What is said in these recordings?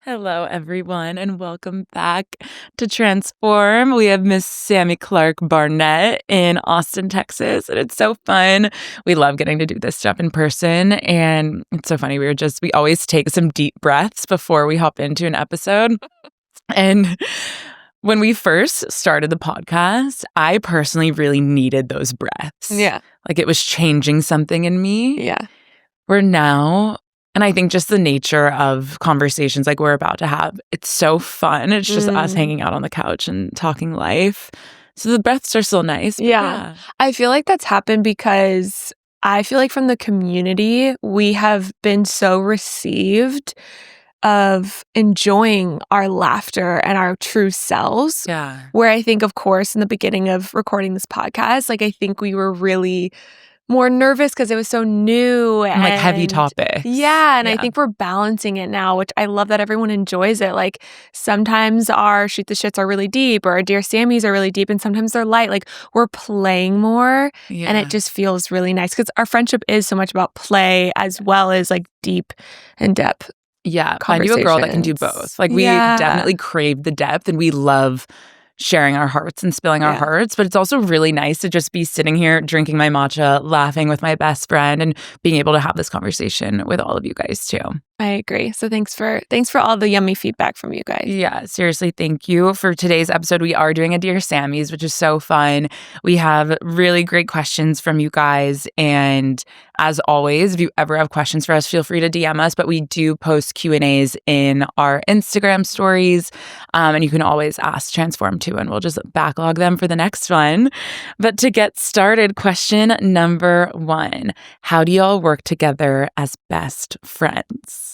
Hello, everyone, and welcome back to Transform. We have Miss Sami Clarke Barnett in Austin, Texas, and it's so fun. We love getting to do this stuff in person, and it's so funny. We always take some deep breaths before we hop into an episode. And when we first started the podcast, I personally really needed those breaths. Yeah. Like it was changing something in me. Yeah. Where now, and I think just the nature of conversations like we're about to have, it's so fun. It's just us hanging out on the couch and talking life. So the breaths are still nice. Yeah. I feel like that's happened because I feel like from the community, we have been so received of enjoying our laughter and our true selves. Yeah. Where I think, of course, in the beginning of recording this podcast, like I think we were really more nervous because it was so new and like heavy topics. Yeah, and I think we're balancing it now, which I love that everyone enjoys it. Like sometimes our shoot the shits are really deep or our Dear Samis are really deep and sometimes they're light. Like we're playing more and it just feels really nice because our friendship is so much about play as well as like deep and depth. Yeah, find you a girl that can do both. Like we definitely crave the depth and we love sharing our hearts and spilling our hearts, but it's also really nice to just be sitting here drinking my matcha, laughing with my best friend and being able to have this conversation with all of you guys too. I agree. So thanks for all the yummy feedback from you guys. Yeah, seriously, thank you. For today's episode, we are doing a Dear Samis, which is so fun. We have really great questions from you guys. And as always, if you ever have questions for us, feel free to DM us. But we do post Q&As in our Instagram stories. And you can always ask Transform too, and we'll just backlog them for the next one. But to get started, question number 1. How do y'all work together as best friends?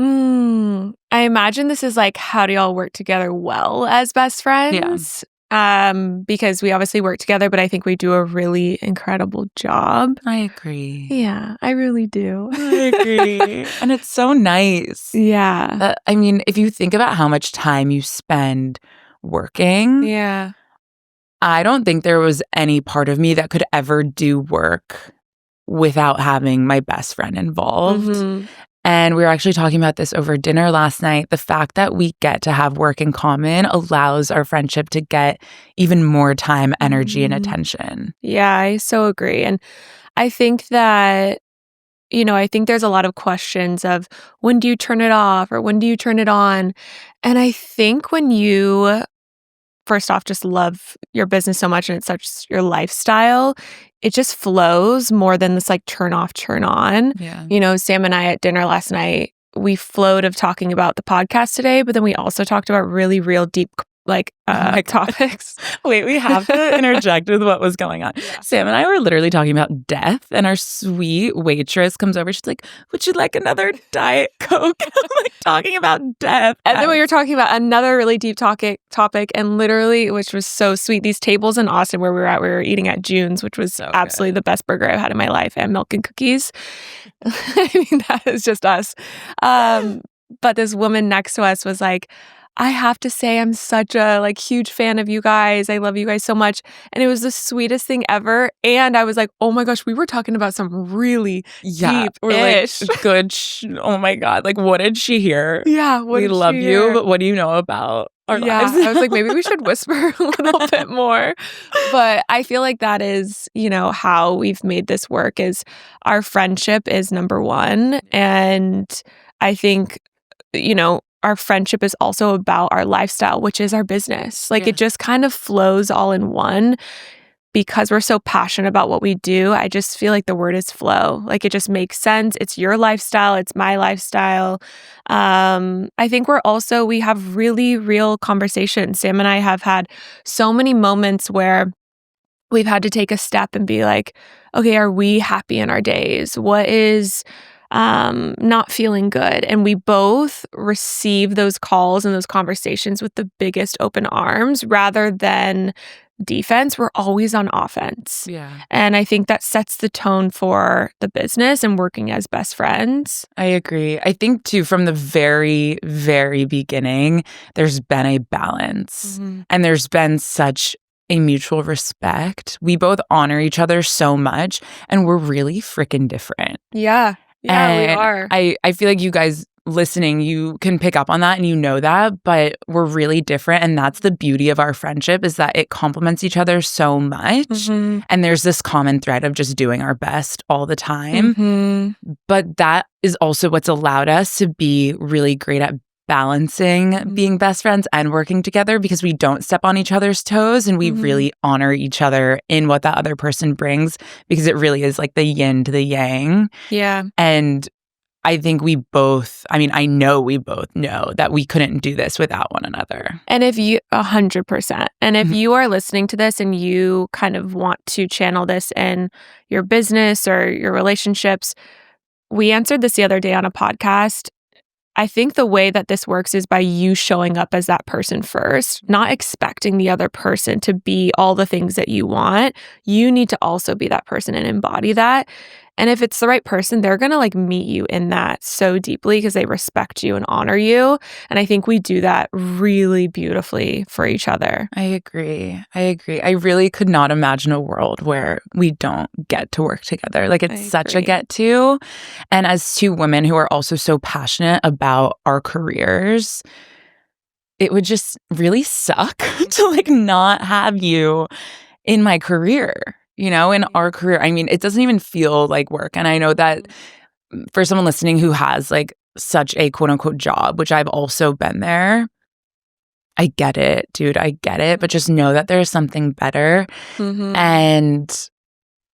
I imagine this is like, how do y'all work together well as best friends? Yeah. Because we obviously work together, but I think we do a really incredible job. I agree. Yeah, I really do. I agree. And it's so nice. Yeah. I mean, if you think about how much time you spend working, I don't think there was any part of me that could ever do work without having my best friend involved. And we were actually talking about this over dinner last night. The fact that we get to have work in common allows our friendship to get even more time, energy, and attention. Yeah, I so agree. And I think that, I think there's a lot of questions of when do you turn it off or when do you turn it on? And I think when you, first off, just love your business so much and it's such your lifestyle, it just flows more than this like turn off, turn on. Yeah. Sam and I at dinner last night, we flowed of talking about the podcast today, but then we also talked about really real deep topics. Wait, we have to interject with what was going on. Yeah. Sam and I were literally talking about death, and our sweet waitress comes over. She's like, "Would you like another Diet Coke?" I'm like talking about death. And then we were talking about another really deep topic, and literally, which was so sweet. These tables in Austin where we were eating at June's, which was so absolutely the best burger I've had in my life, and milk and cookies. I mean, that is just us. But this woman next to us was like, I have to say I'm such a huge fan of you guys. I love you guys so much. And it was the sweetest thing ever. And I was like, oh my gosh, we were talking about some really deep-ish. Good. Oh my God. What did she hear? Yeah. We love you, but what do you know about our lives? I was like, maybe we should whisper a little bit more. But I feel like that is, how we've made this work is our friendship is number one. And I think, our friendship is also about our lifestyle, which is our business. It just kind of flows all in one because we're so passionate about what we do. I just feel like the word is flow. It just makes sense. It's your lifestyle. It's my lifestyle. I think we have really real conversations. Sam and I have had so many moments where we've had to take a step and be like, okay, are we happy in our days? What is not feeling good? And we both receive those calls and those conversations with the biggest open arms rather than defense. We're always on offense. Yeah. And I think that sets the tone for the business and working as best friends. I agree. I think too, from the very, very beginning, there's been a balance and there's been such a mutual respect. We both honor each other so much and we're really freaking different. Yeah. Yeah, we are. I feel like you guys listening, you can pick up on that and you know that, but we're really different. And that's the beauty of our friendship, is that it complements each other so much. And there's this common thread of just doing our best all the time. But that is also what's allowed us to be really great at balancing being best friends and working together, because we don't step on each other's toes and we really honor each other in what that other person brings, because it really is like the yin to the yang. Yeah. And I think I know we both know that we couldn't do this without one another. And if you, 100%. And if you are listening to this and you kind of want to channel this in your business or your relationships, we answered this the other day on a podcast. I think the way that this works is by you showing up as that person first, not expecting the other person to be all the things that you want. You need to also be that person and embody that. And if it's the right person, they're going to like meet you in that so deeply because they respect you and honor you. And I think we do that really beautifully for each other. I agree. I really could not imagine a world where we don't get to work together. Like, it's such a get to. And as two women who are also so passionate about our careers, it would just really suck to like not have you in my career. You know, in our career, I mean, it doesn't even feel like work. And I know that for someone listening who has like such a quote unquote job, which I've also been there, I get it, dude. I get it. But just know that there's something better. And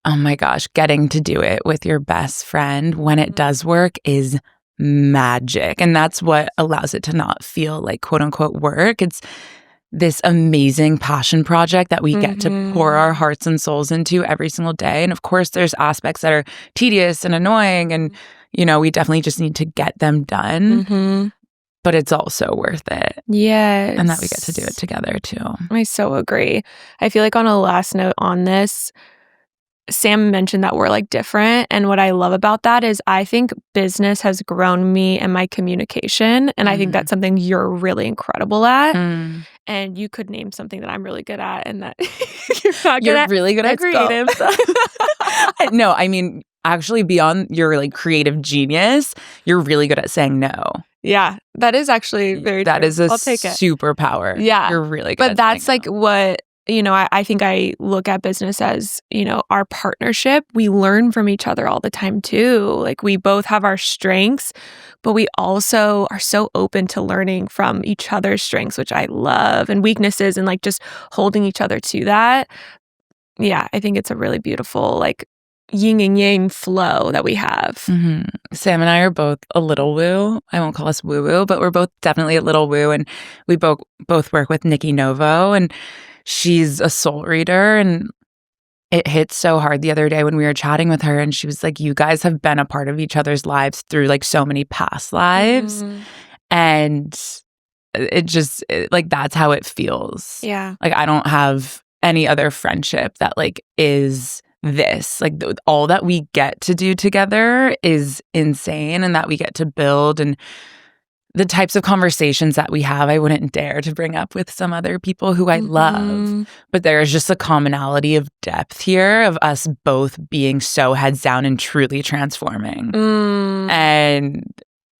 oh my gosh, getting to do it with your best friend when it does work is magic. And that's what allows it to not feel like quote unquote work. It's this amazing passion project that we get to pour our hearts and souls into every single day. And of course, there's aspects that are tedious and annoying. And, you know, we definitely just need to get them done. But it's also worth it. Yes. And that we get to do it together too. I so agree. I feel like on a last note on this, Sam mentioned that we're like different. And what I love about that is I think business has grown me and my communication. And I think that's something you're really incredible at. And you could name something that I'm really good at and that you're not good at. You're really good at creative. No, I mean, actually beyond your like creative genius, you're really good at saying no. Yeah, that is actually very That true. is a I'll take it. superpower. Yeah. You're really good But at that's saying like no. what, you know, I think I look at business as, you know, our partnership. We learn from each other all the time too. Like we both have our strengths, but we also are so open to learning from each other's strengths, which I love, and weaknesses, and like just holding each other to that. Yeah, I think it's a really beautiful like yin and yang flow that we have. Sam and I are both a little woo. I won't call us woo-woo, but we're both definitely a little woo. And we both work with Nikki Novo, and she's a soul reader. And it hit so hard the other day when we were chatting with her, and she was like, you guys have been a part of each other's lives through like so many past lives. And like, that's how it feels. Yeah. Like, I don't have any other friendship that like is this. Like, all that we get to do together is insane, and that we get to build, and the types of conversations that we have, I wouldn't dare to bring up with some other people who I love. But there is just a commonality of depth here of us both being so heads down and truly transforming. And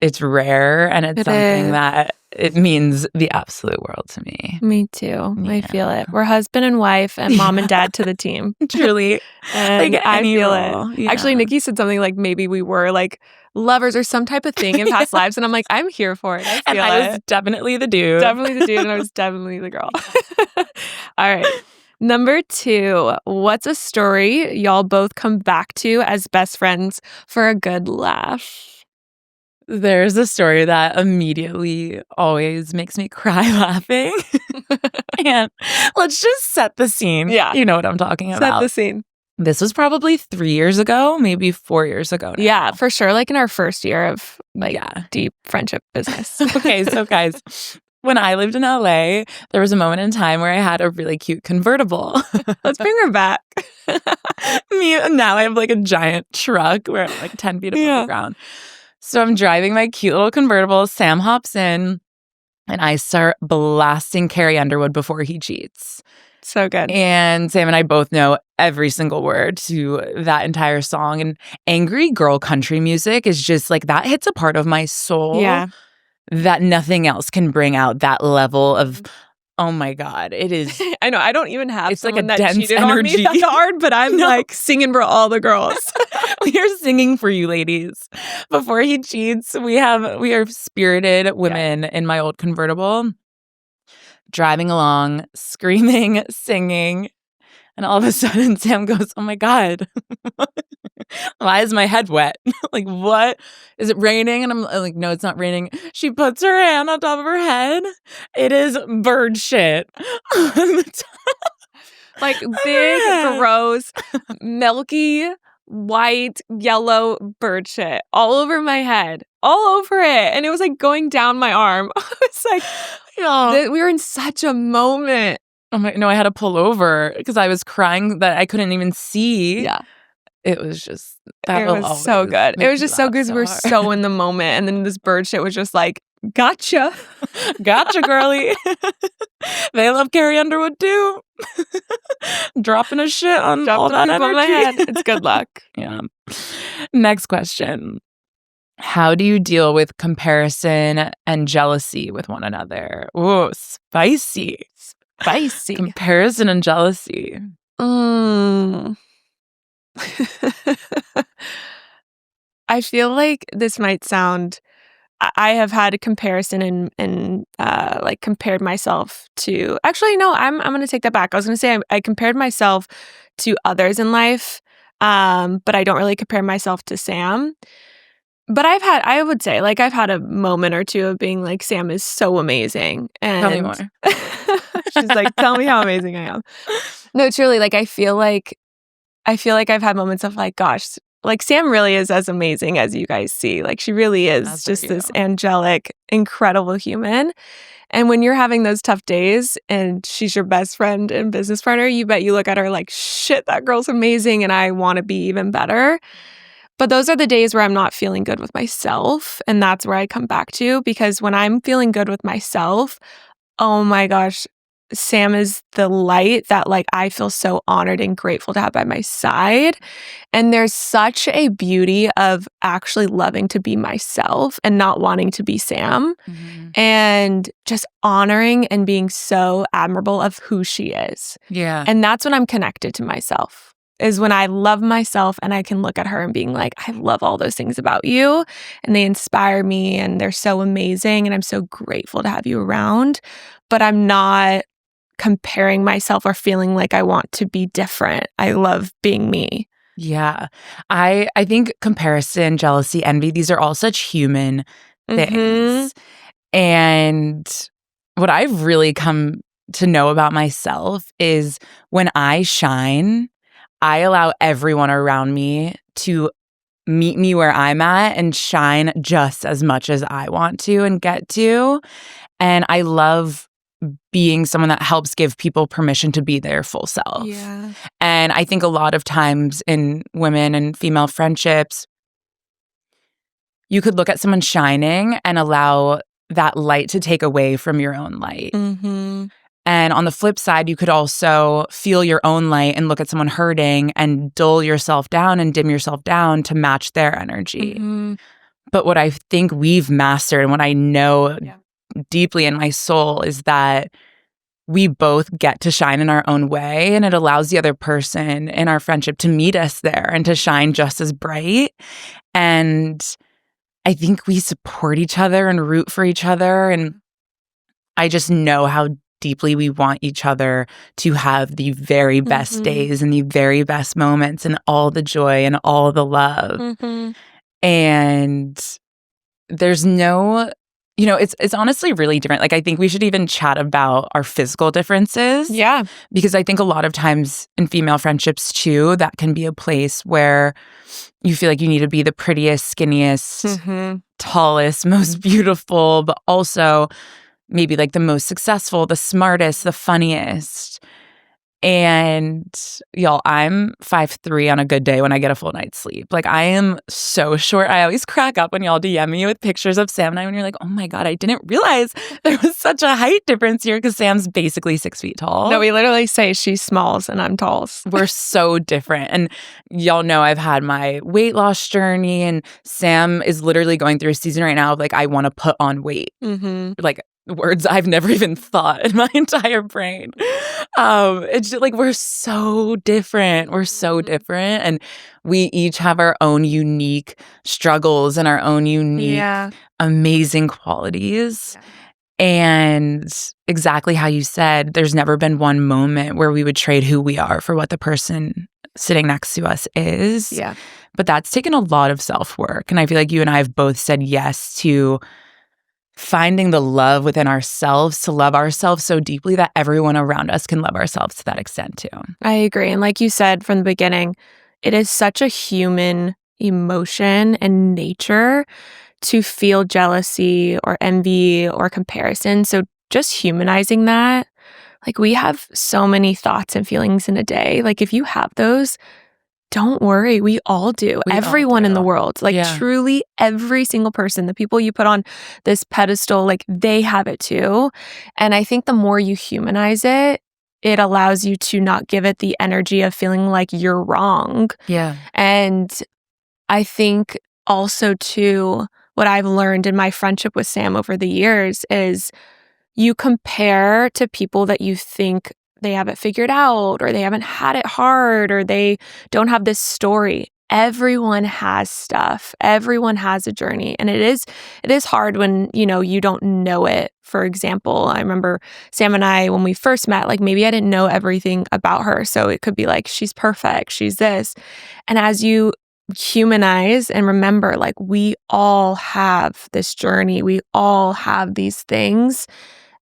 it's rare, and it's something that it means the absolute world to me. Me too. Yeah. I feel it. We're husband and wife and mom and dad to the team. Truly. And like I feel role. it. Yeah. Actually, Nikki said something like maybe we were like lovers or some type of thing in past lives. And I'm like, I'm here for it. I was definitely the dude. Definitely the dude. And I was definitely the girl. All right. Number 2, what's a story y'all both come back to as best friends for a good laugh? There's a story that immediately always makes me cry laughing. And let's just set the scene. Yeah. You know what I'm talking about. Set the scene. This was probably 3 years ago, maybe 4 years ago now. Yeah, for sure. Like in our first year of like deep friendship business. Okay, so guys, when I lived in LA, there was a moment in time where I had a really cute convertible. Let's bring her back. Now I have like a giant truck where I'm like 10 feet above the ground. So I'm driving my cute little convertible. Sam hops in, and I start blasting Carrie Underwood before he cheats. So good. And Sam and I both know every single word to that entire song. And angry girl country music is just like that hits a part of my soul Yeah. that nothing else can bring out that level of, oh my God, it is. I know. I don't even have It's like a someone that dense cheated on me energy. that hard, but I'm No. like singing for all the girls. We are singing for you, ladies. Before he cheats, we are spirited women in my old convertible, driving along, screaming, singing, and all of a sudden Sam goes, "Oh my God, why is my head wet? Like, what? Is it raining?" And I'm like, "No, it's not raining." She puts her hand on top of her head. It is bird shit. Like big, gross, milky, white, yellow bird shit all over my head, all over it. And it was like going down my arm. I was like, we were in such a moment. Oh my, no, I had to pull over because I was crying that I couldn't even see. Yeah. It was just, that It will was so always good. It make was me just so laugh good because we were hard. so in the moment. And then this bird shit was just like, gotcha. Gotcha, girly. They love Carrie Underwood too. Dropping a shit on all that energy. On my head. It's good luck. Yeah. Next question. How do you deal with comparison and jealousy with one another? Ooh, spicy. Spicy. Comparison and jealousy. I feel like this might sound, I have had a comparison and like compared myself to, actually no, I'm going to take that back. I was going to say I compared myself to others in life, but I don't really compare myself to Sam. But I would say like I've had a moment or two of being like, Sam is so amazing. And Tell me more. She's like, tell me how amazing I am. No, truly, like I feel like I've had moments of like, gosh, like Sam really is as amazing as you guys see. Like she really is That's just for you. this angelic, incredible human. And when you're having those tough days and she's your best friend and business partner, you bet you look at her like, shit, that girl's amazing and I want to be even better. But those are the days where I'm not feeling good with myself. And that's where I come back to, because when I'm feeling good with myself, oh my gosh, Sam is the light that like I feel so honored and grateful to have by my side. And there's such a beauty of actually loving to be myself and not wanting to be Sam, and just honoring and being so admirable of who she is. Yeah. And that's when I'm connected to myself, is when I love myself and I can look at her and being like, I love all those things about you and they inspire me and they're so amazing and I'm so grateful to have you around. But I'm not comparing myself or feeling like I want to be different. I love being me. Yeah. I think comparison, jealousy, envy, these are all such human things. And what I've really come to know about myself is when I shine, I allow everyone around me to meet me where I'm at and shine just as much as I want to and get to. And I love being someone that helps give people permission to be their full self. Yeah. And I think a lot of times in women and female friendships, you could look at someone shining and allow that light to take away from your own light. And on the flip side, you could also feel your own light and look at someone hurting and dull yourself down and dim yourself down to match their energy. But what I think we've mastered and what I know deeply in my soul is that we both get to shine in our own way, and it allows the other person in our friendship to meet us there and to shine just as bright. And I think we support each other and root for each other. And I just know how deeply we want each other to have the very best days and the very best moments and all the joy and all the love. And there's no, it's honestly really different. Like, I think we should even chat about our physical differences. Yeah. Because I think a lot of times in female friendships too, that can be a place where you feel like you need to be the prettiest, skinniest, tallest, most beautiful, but also maybe like the most successful, the smartest, the funniest. And y'all, I'm 5'3" on a good day when I get a full night's sleep. Like, I am so short. I always crack up when y'all DM me with pictures of Sam and I when you're like, oh my God, I didn't realize there was such a height difference here because Sam's basically 6 feet tall. No, we literally say she's smalls and I'm talls. We're so different. And y'all know I've had my weight loss journey, and Sam is literally going through a season right now of like, I want to put on weight. Like, words I've never even thought in my entire brain. It's just like we're so different. We're so different. And we each have our own unique struggles and our own unique, amazing qualities. And exactly how you said, there's never been one moment where we would trade who we are for what the person sitting next to us is. Yeah. But that's taken a lot of self-work. And I feel like you and I have both said yes to finding the love within ourselves to love ourselves so deeply that everyone around us can love ourselves to that extent too. I agree. And like you said from the beginning, it is such a human emotion and nature to feel jealousy or envy or comparison. So just humanizing that, like we have so many thoughts and feelings in a day. Like if you have those, don't worry, we all do. Everyone in the world, like truly every single person, the people you put on this pedestal, like they have it too. And I think the more you humanize it, it allows you to not give it the energy of feeling like you're wrong. Yeah. And I think also too, what I've learned in my friendship with Sam over the years is you compare to people that you think they have it figured out or they haven't had it hard or they don't have this story. Everyone has stuff. Everyone has a journey. And it is hard when, you don't know it. For example, I remember Sam and I, when we first met, like maybe I didn't know everything about her. So it could be like, she's perfect, she's this. And as you humanize and remember, like we all have this journey, we all have these things.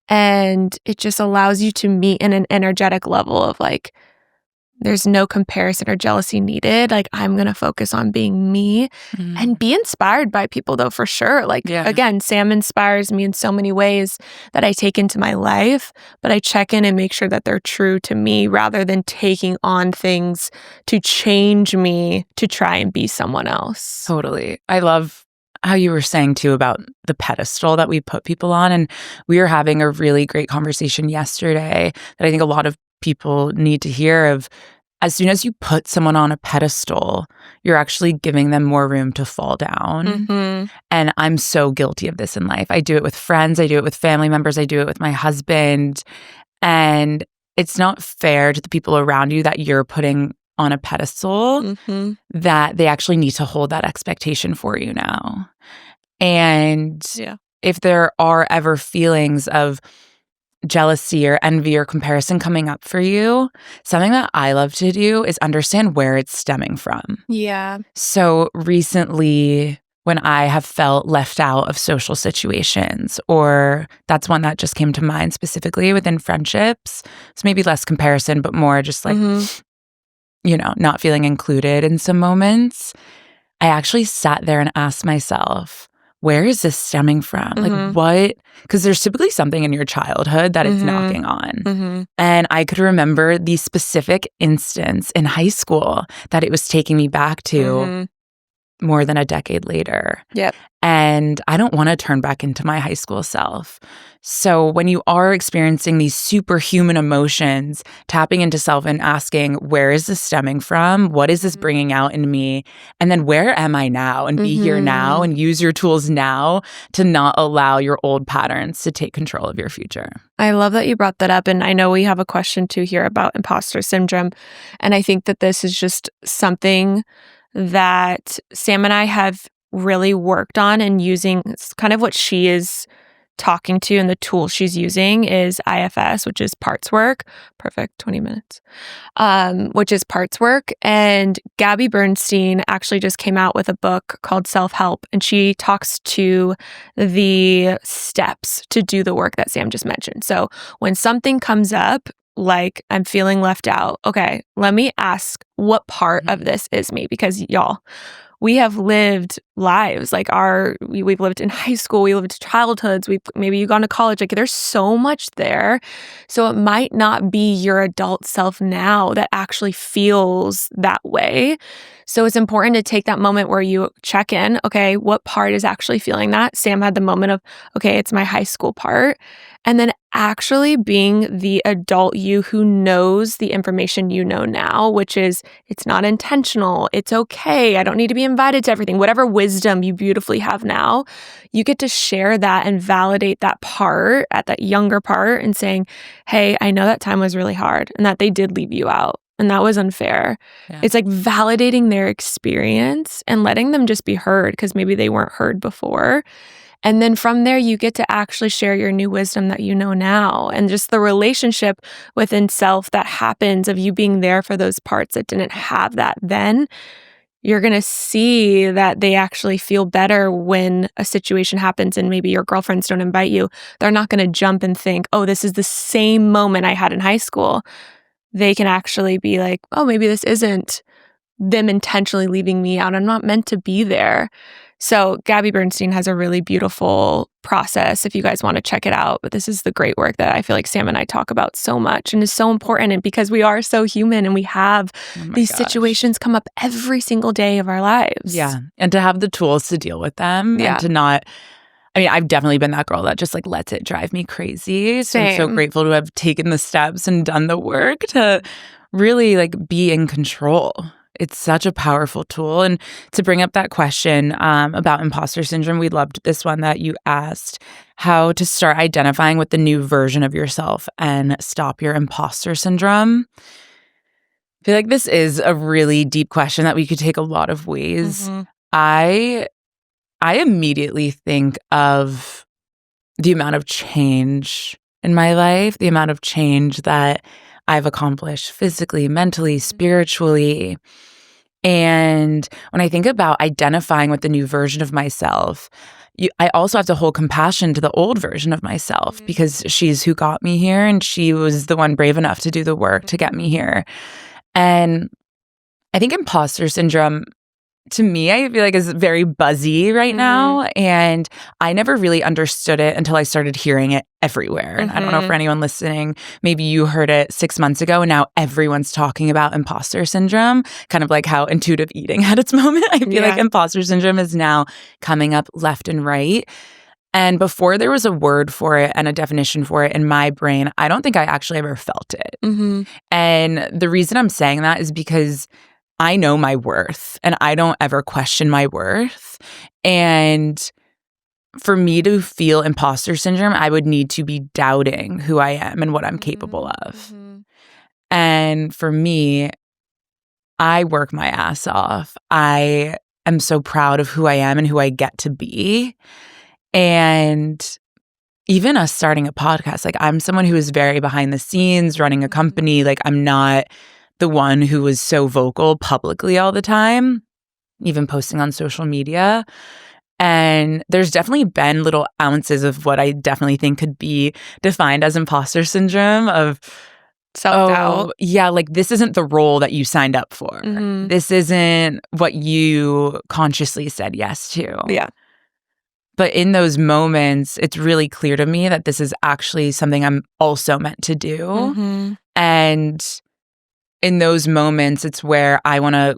And it just allows you to meet in an energetic level of like, there's no comparison or jealousy needed. Like, I'm going to focus on being me and be inspired by people, though, for sure. Like, again, Sam inspires me in so many ways that I take into my life, but I check in and make sure that they're true to me rather than taking on things to change me to try and be someone else. Totally. I love how you were saying too about the pedestal that we put people on. And we were having a really great conversation yesterday that I think a lot of people need to hear of. As soon as you put someone on a pedestal, you're actually giving them more room to fall down. And I'm so guilty of this in life. I do it with friends. I do it with family members. I do it with my husband. And it's not fair to the people around you that you're putting on a pedestal that they actually need to hold that expectation for you now. And if there are ever feelings of jealousy or envy or comparison coming up for you, something that I love to do is understand where it's stemming from. Yeah. So recently, when I have felt left out of social situations, or that's one that just came to mind specifically within friendships, so maybe less comparison, but more just like, not feeling included in some moments, I actually sat there and asked myself, where is this stemming from? Like what? Because there's typically something in your childhood that it's knocking on. And I could remember the specific instance in high school that it was taking me back to more than a decade later. Yep. And I don't want to turn back into my high school self. So when you are experiencing these superhuman emotions, tapping into self and asking, where is this stemming from? What is this bringing out in me? And then where am I now? And be here now and use your tools now to not allow your old patterns to take control of your future. I love that you brought that up. And I know we have a question too here about imposter syndrome. And I think that this is just something that Sam and I have really worked on and using. It's kind of what she is talking to, and the tool she's using is IFS, which is parts work. Perfect, 20 minutes. Which is parts work. And Gabby Bernstein actually just came out with a book called Self-Help, and she talks to the steps to do the work that Sam just mentioned. So when something comes up, like I'm feeling left out, okay, let me ask what part of this is me, because y'all, we have lived lives. Like we've lived in high school, we lived childhoods, maybe you've gone to college. Like there's so much there. So it might not be your adult self now that actually feels that way. So it's important to take that moment where you check in. Okay, what part is actually feeling that? Sam had the moment of, okay, it's my high school part. And then actually being the adult you who knows the information you know now, which is it's not intentional. It's okay. I don't need to be invited to everything. Whatever wisdom you beautifully have now, you get to share that and validate that part at that younger part and saying, hey, I know that time was really hard and that they did leave you out and that was unfair. Yeah. It's like validating their experience and letting them just be heard because maybe they weren't heard before. And then from there, you get to actually share your new wisdom that you know now and just the relationship within self that happens of you being there for those parts that didn't have that then. You're going to see that they actually feel better when a situation happens and maybe your girlfriends don't invite you. They're not going to jump and think, oh, this is the same moment I had in high school. They can actually be like, oh, maybe this isn't them intentionally leaving me out. I'm not meant to be there. So Gabby Bernstein has a really beautiful process if you guys want to check it out. But this is the great work that I feel like Sam and I talk about so much and is so important. And because we are so human and we have these situations come up every single day of our lives. Yeah. And to have the tools to deal with them Yeah. and to not, I mean, I've definitely been that girl that just like lets it drive me crazy. So I'm so Same. grateful to have taken the steps and done the work to really like be in control. It's such a powerful tool. And to bring up that question about imposter syndrome, we loved this one that you asked, how to start identifying with the new version of yourself and stop your imposter syndrome. I feel like this is a really deep question that we could take a lot of ways. Mm-hmm. I immediately think of the amount of change in my life, the amount of change that I've accomplished physically, mentally, spiritually. And when I think about identifying with the new version of myself, I also have to hold compassion to the old version of myself because she's who got me here and she was the one brave enough to do the work to get me here. And I think imposter syndrome, to me, I feel like is very buzzy right now. And I never really understood it until I started hearing it everywhere. And I don't know for anyone listening, maybe you heard it 6 months ago and now everyone's talking about imposter syndrome, kind of like how intuitive eating had its moment. I feel like imposter syndrome is now coming up left and right. And before there was a word for it and a definition for it in my brain, I don't think I actually ever felt it. And the reason I'm saying that is because I know my worth and I don't ever question my worth. And for me to feel imposter syndrome, I would need to be doubting who I am and what I'm capable of. And for me, I work my ass off. I am so proud of who I am and who I get to be. And even us starting a podcast, like I'm someone who is very behind the scenes, running a company. Like I'm not the one who was so vocal publicly all the time, even posting on social media. And there's definitely been little ounces of what I definitely think could be defined as imposter syndrome of self-doubt. Oh, yeah, like this isn't the role that you signed up for. This isn't what you consciously said yes to. Yeah. But in those moments, it's really clear to me that this is actually something I'm also meant to do. And in those moments, it's where I want to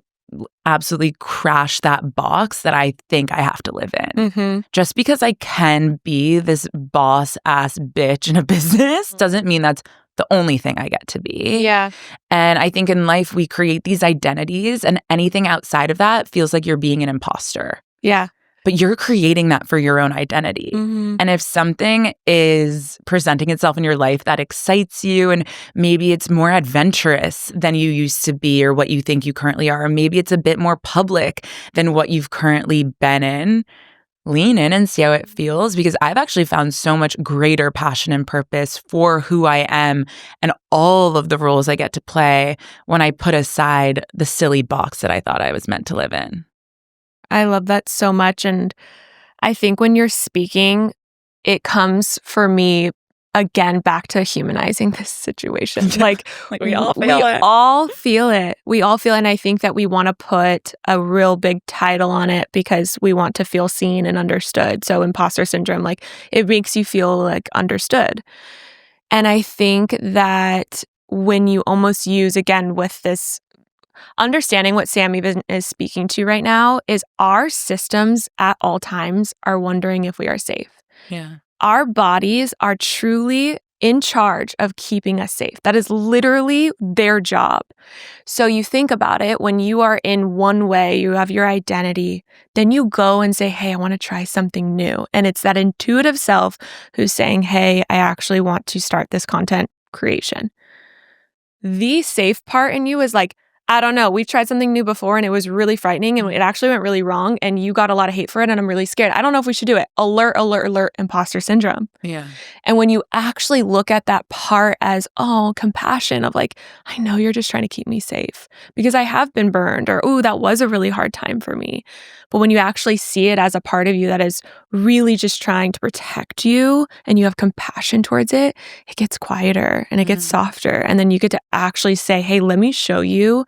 absolutely crash that box that I think I have to live in. Just because I can be this boss ass bitch in a business doesn't mean that's the only thing I get to be. Yeah. And I think in life, we create these identities and anything outside of that feels like you're being an imposter. Yeah. But you're creating that for your own identity. And if something is presenting itself in your life that excites you, and maybe it's more adventurous than you used to be or what you think you currently are, or maybe it's a bit more public than what you've currently been in, lean in and see how it feels, because I've actually found so much greater passion and purpose for who I am and all of the roles I get to play when I put aside the silly box that I thought I was meant to live in. I love that so much. And I think when you're speaking, it comes for me again, back to humanizing this situation. Like we all feel we it. all feel it. We all feel it. And I think that we want to put a real big title on it because we want to feel seen and understood. So imposter syndrome, like it makes you feel like understood. And I think that when you almost use, again, with this understanding what Sami is speaking to right now is our systems at all times are wondering if we are safe. Yeah. Our bodies are truly in charge of keeping us safe. That is literally their job. So you think about it, when you are in one way, you have your identity, then you go and say, hey, I want to try something new. And it's that intuitive self who's saying, hey, I actually want to start this content creation. The safe part in you is like, I don't know, we've tried something new before and it was really frightening and it actually went really wrong and you got a lot of hate for it and I'm really scared. I don't know if we should do it. Alert, alert, alert, imposter syndrome. Yeah. And when you actually look at that part as, oh, compassion of like, I know you're just trying to keep me safe because I have been burned, or, oh, that was a really hard time for me. But when you actually see it as a part of you that is really just trying to protect you and you have compassion towards it, it gets quieter and it gets softer. And then you get to actually say, hey, let me show you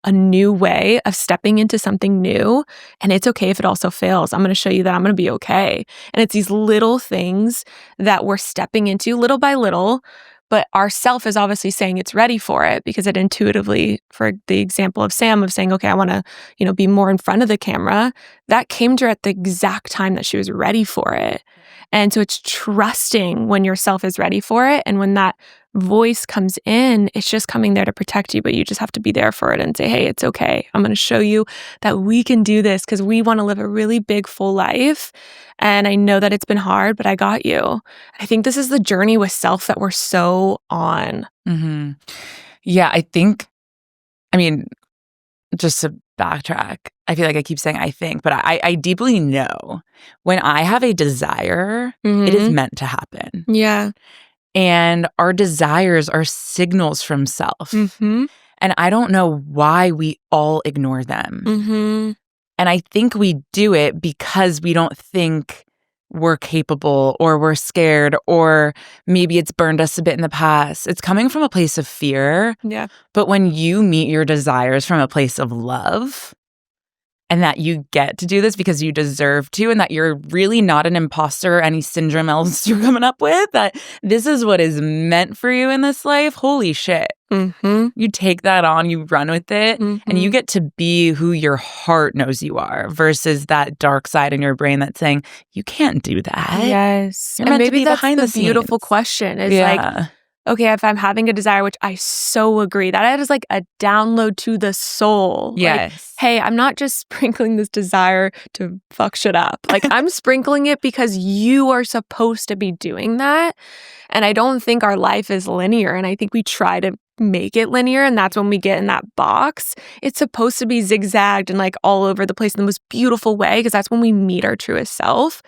a new way of stepping into something new. And it's okay if it also fails. I'm going to show you that I'm going to be okay. And it's these little things that we're stepping into little by little, but our self is obviously saying it's ready for it because it intuitively, for the example of Sam of saying, okay, I want to, be more in front of the camera, that came to her at the exact time that she was ready for it. And so it's trusting when your self is ready for it. And when that voice comes in, it's just coming there to protect you, but you just have to be there for it and say, hey, it's okay. I'm going to show you that we can do this because we want to live a really big, full life. And I know that it's been hard, but I got you. I think this is the journey with self that we're so on. Mm-hmm. Yeah, just to backtrack, I feel like I keep saying I think, but I deeply know when I have a desire, it is meant to happen. Yeah. And our desires are signals from self. Mm-hmm. And I don't know why we all ignore them. Mm-hmm. And I think we do it because we don't think we're capable or we're scared or maybe it's burned us a bit in the past. It's coming from a place of fear. Yeah. But when you meet your desires from a place of love and that you get to do this because you deserve to and that you're really not an imposter or any syndrome else you're coming up with, that this is what is meant for you in this life, holy shit. Mm-hmm. You take that on, you run with it, and you get to be who your heart knows you are versus that dark side in your brain that's saying, you can't do that. Yes. You're And meant to maybe be that's behind the the beautiful scenes. question is like, okay, if I'm having a desire, which I so agree, that is like a download to the soul. Yes. Like, hey, I'm not just sprinkling this desire to fuck shit up. Like, I'm sprinkling it because you are supposed to be doing that. And I don't think our life is linear. And I think we try to make it linear. And that's when we get in that box. It's supposed to be zigzagged and like all over the place in the most beautiful way because that's when we meet our truest self.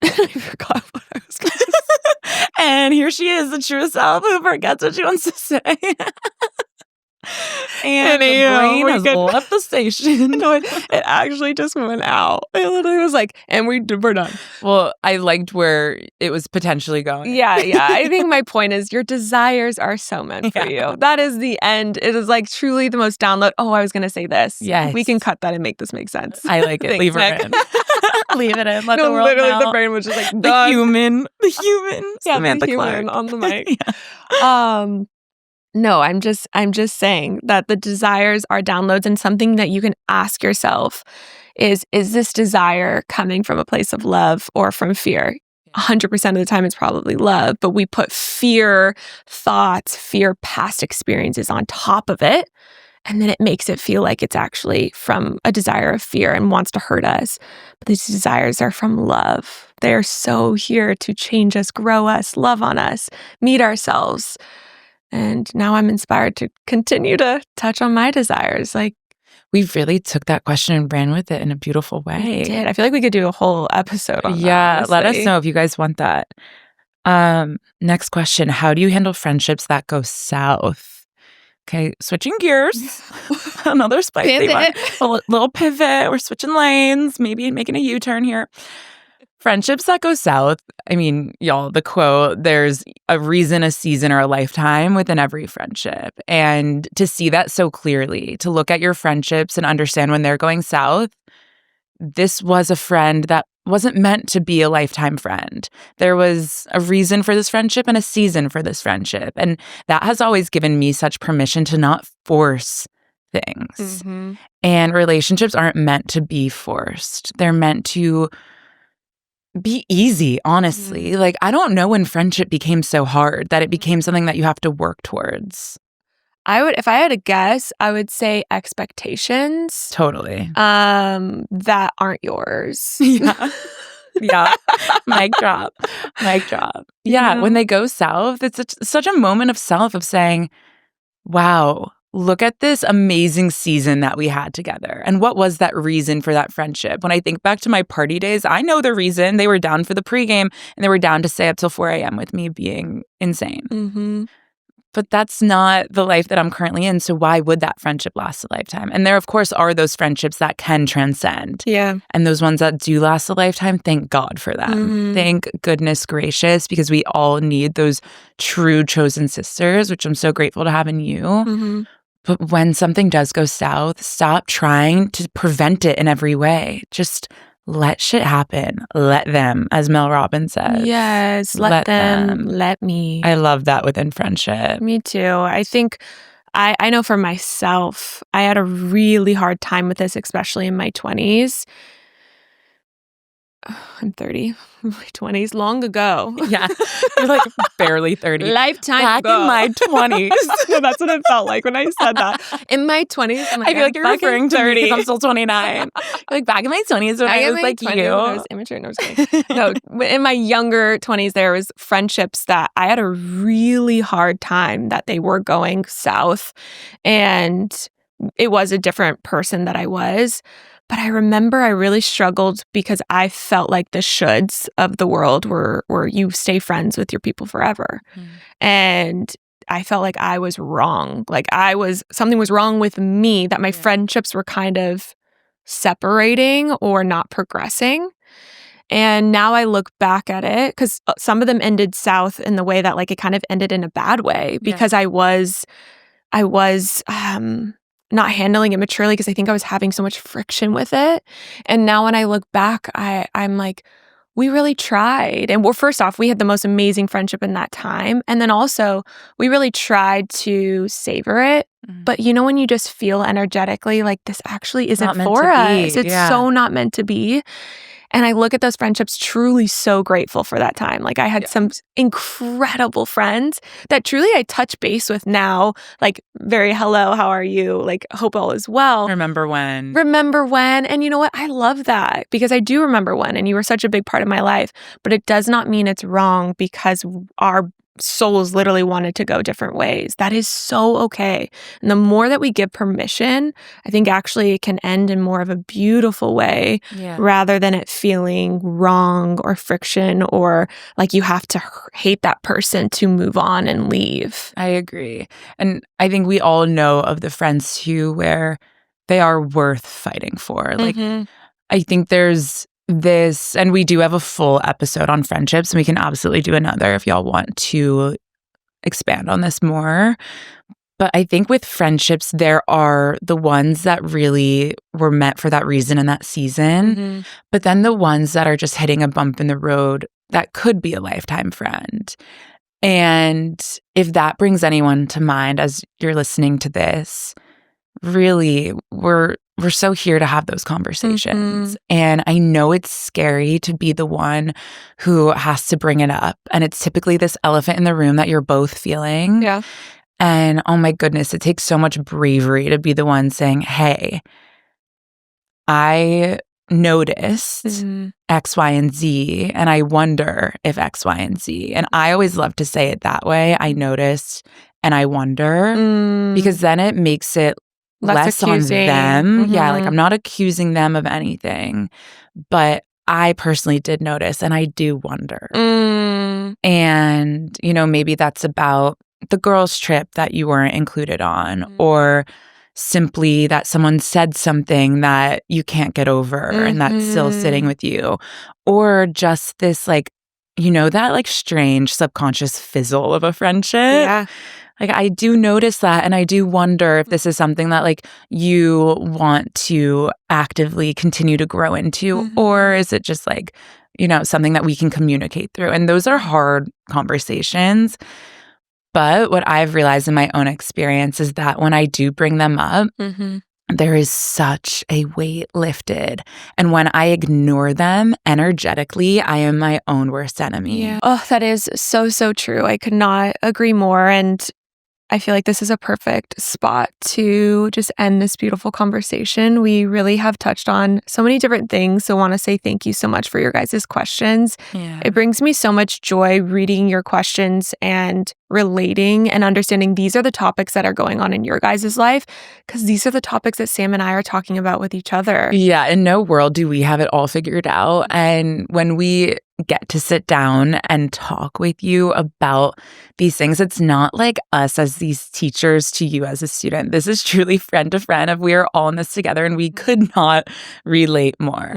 I forgot what I was going to say. And here she is, the true self who forgets what she wants to say. And the brain has left the station. No, it actually just went out. It literally was like, and we're done. Well, I liked where it was potentially going. Yeah. I think my point is your desires are so meant for you. That is the end. It is like truly the most download. Oh, I was going to say this. Yes. We can cut that and make this make sense. I like it. Thanks, Leave her Nick. in. Leave it in. Let the world literally know. the brain was just like, The done. human. Yeah, Samantha the human Clarke. on the mic. No, I'm just saying that the desires are downloads, and something that you can ask yourself is this desire coming from a place of love or from fear? 100% of the time it's probably love, but we put fear, thoughts, fear, past experiences on top of it. And then it makes it feel like it's actually from a desire of fear and wants to hurt us. But these desires are from love. They're so here to change us, grow us, love on us, meet ourselves. And now I'm inspired to continue to touch on my desires. Like, we really took that question and ran with it in a beautiful way. We did. I feel like we could do a whole episode on that. Yeah, let us honestly. know if you guys want that. Next question. How do you handle friendships that go south? Okay, switching gears. Another spicy one. A little pivot. We're switching lanes, maybe making a U-turn here. Friendships that go south, I mean, y'all, the quote, there's a reason, a season, or a lifetime within every friendship. And to see that so clearly, to look at your friendships and understand when they're going south, this was a friend that wasn't meant to be a lifetime friend. There was a reason for this friendship and a season for this friendship. And that has always given me such permission to not force things. And relationships aren't meant to be forced. They're meant to be easy, honestly. Like, I don't know when friendship became so hard that it became something that you have to work towards. If I had to guess, I would say expectations. Totally. That aren't yours. Yeah. Yeah. Mic drop. Mic drop. Yeah. When they go south, it's such a moment of self of saying, wow, look at this amazing season that we had together. And what was that reason for that friendship? When I think back to my party days, I know the reason. They were down for the pregame and they were down to stay up till 4 a.m. with me being insane. But that's not the life that I'm currently in. So why would that friendship last a lifetime? And there, of course, are those friendships that can transcend. Yeah. And those ones that do last a lifetime, thank God for them. Thank goodness gracious, because we all need those true chosen sisters, which I'm so grateful to have in you. But when something does go south, stop trying to prevent it in every way. Just let shit happen. Let them, as Mel Robbins says. Yes, let them. Let me. I love that within friendship. Me too. I think I know for myself, I had a really hard time with this, especially in my 20s. I'm 30. My 20s, long ago. Yeah. You're like barely 30. Lifetime Back ago. in my 20s. That's what it felt like when I said that. In my 20s, I'm like, I feel like you're referring to me 30. because I'm still 29. Like back in my 20s when I was like you. I was immature. No, I was kidding. No, in my younger 20s, there was friendships that I had a really hard time that they were going south. And it was a different person that I was. But I remember I really struggled because I felt like the shoulds of the world were you stay friends with your people forever. And I felt like I was wrong. Like something was wrong with me, that my friendships were kind of separating or not progressing. And now I look back at it, because some of them ended south in the way that like it kind of ended in a bad way, because I was not handling it maturely, because I think I was having so much friction with it. And now when I look back, I'm like, we really tried. And well, first off, we had the most amazing friendship in that time. And then also, we really tried to savor it. But you know, when you just feel energetically like this actually isn't for us, it's so not meant to be. And I look at those friendships truly so grateful for that time. Like I had some incredible friends that truly I touch base with now, like very hello, how are you? Like hope all is well. Remember when. And you know what? I love that, because I do remember when, and you were such a big part of my life. But it does not mean it's wrong because our souls literally wanted to go different ways. That is so okay. And the more that we give permission, I think actually it can end in more of a beautiful way, rather than it feeling wrong or friction or like you have to hate that person to move on and leave. I agree. And I think we all know of the friends too where they are worth fighting for. Like I think there's this, and we do have a full episode on friendships, and we can absolutely do another if y'all want to expand on this more. But I think with friendships, there are the ones that really were meant for that reason in that season, but then the ones that are just hitting a bump in the road that could be a lifetime friend. And if that brings anyone to mind as you're listening to this, really, we're so here to have those conversations. And I know it's scary to be the one who has to bring it up. And it's typically this elephant in the room that you're both feeling. Yeah. And oh my goodness, it takes so much bravery to be the one saying, hey, I noticed X, Y, and Z, and I wonder if X, Y, and Z. And I always love to say it that way. I noticed and I wonder, because then it makes it less on them. Yeah, like I'm not accusing them of anything, but I personally did notice and I do wonder. And, you know, maybe that's about the girls' trip that you weren't included on, or simply that someone said something that you can't get over and that's still sitting with you, or just this that like strange subconscious fizzle of a friendship. Yeah. Like I do notice that, and I do wonder if this is something that like you want to actively continue to grow into, or is it just like, something that we can communicate through? And those are hard conversations. But what I've realized in my own experience is that when I do bring them up, there is such a weight lifted. And when I ignore them energetically, I am my own worst enemy. Yeah. Oh, that is so, so true. I could not agree more. And I feel like this is a perfect spot to just end this beautiful conversation. We really have touched on so many different things. So I want to say thank you so much for your guys' questions. Yeah. It brings me so much joy reading your questions and relating and understanding these are the topics that are going on in your guys' life, because these are the topics that Sam and I are talking about with each other. Yeah, in no world do we have it all figured out. And when we get to sit down and talk with you about these things, it's not like us as these teachers to you as a student. This is truly friend to friend of we are all in this together, and we could not relate more.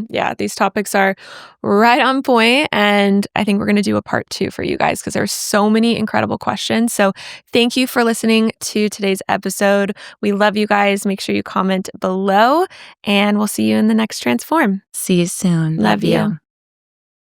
Yeah, these topics are right on point, and I think we're going to do a part 2 for you guys because there's so many incredible questions. So thank you for listening to today's episode. We love you guys. Make sure you comment below, and we'll see you in the next Transform. See you soon. Love you.